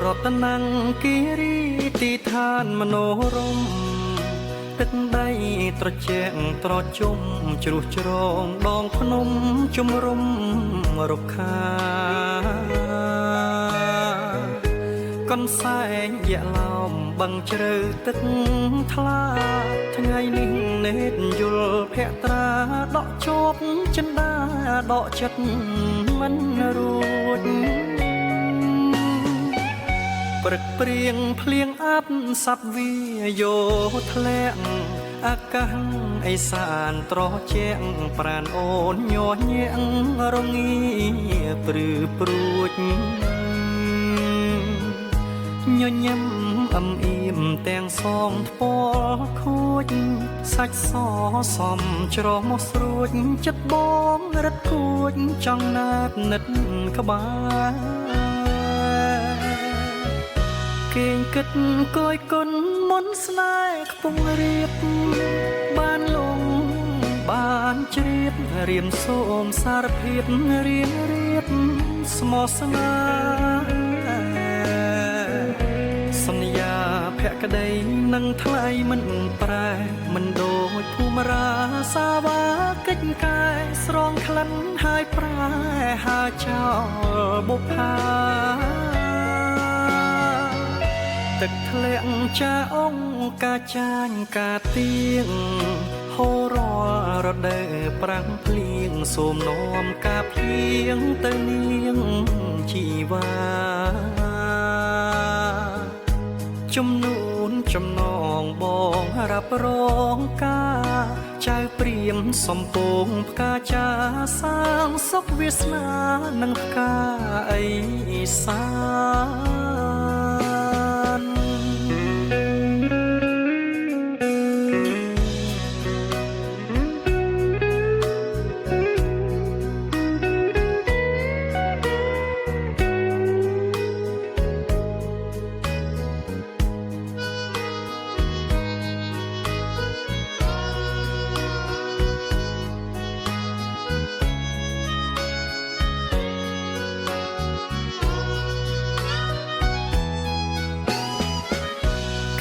រតនាងគិរីទីឋានមនោរម្យទឹកដីត្រជាក់ត្រជុំជ្រុះជ្រងដងភ្នំជំរុំរុក្ខាកនសែងយៈឡោមបឹងជ្រៅទឹកថ្លាថ្ងៃនេះនេតយល់ភក្ត្រាដកជាប់ចិន្តាដកចិត្តមិនរួចព្រឹកព្រៀងភ្លៀងអាប់សັບវាយោធ្លាក់អាកាសអេសានត្រជាក់ប្រានអូនញ័រញាក់រងាព្រឺព្រួចញញឹមអឹមអៀមទាំងសងថ្ពាល់ខួចសាច់សសំច្រោះមកស្រួចចិត្តបងរត់គួចចង់ណាត់និតក្បែរគេងគិតគយគុណមុនស្នេហ៍ខ្ពង់រៀបបានលងបានជ្រាបរៀមសូមសារភាពរៀងរៀបស្មោះស្នេហ៍សន្យាភក្តីនឹងថ្លៃមិនប្រែមិនដូចភូមិរាសាវាកិច្ចកាយស្រងក្លិនហើយប្រែហាចោលបុប្ផាទឹកធ្លាក់ចាអង្គកាចាញ់កាទៀងហូររាល់រដូវប្រាំងភ្លៀងសូមនាំការភ្លៀងទៅនាងជីវ៉ាជំនួនចំណងបងរាប់រងការចៅព្រាមសំពងផ្កាចាសាងសុខវាសនានឹងផ្កាអីសា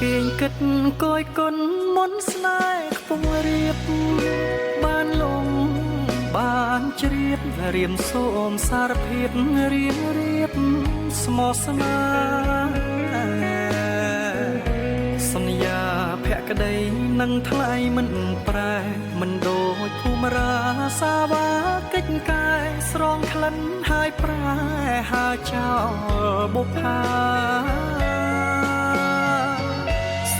គេងគិតគយគុណមុនស្នេហ៍ខ្ពង់រៀបបានលងបានជ្រាបរៀមសូមសារភាពរៀងរៀបស្មោះស្នេហ៍សន្យាភក្តីនឹងថ្លៃមិនប្រែមិនដូចភូមិរាសាវាកិច្ចកាយស្រងក្លិនហើយប្រែហើចោលបុប្ផា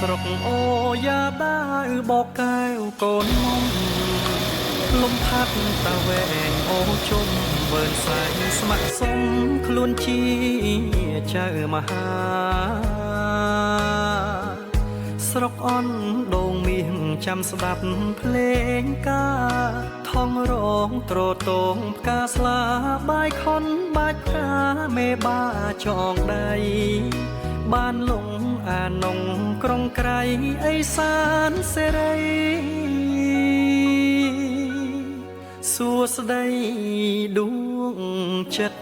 ស្រុកអូយ៉ាដាវបកកែវកូនមុំលំផាត់តាវែងអូជុំវើនសែងស្ម័គ្រសុំខ្លួនជាចៅមហាស្រុកអន់ដងមាសចាំស្ដាប់ភ្លេងការថងរងត្រតងផ្កាស្លាបាយខុនបាច់ផ្កាមេបាចងដៃបានលងអានងក្រុងក្រៃអេសានសេរីសួស្ដីដួងចិត្ត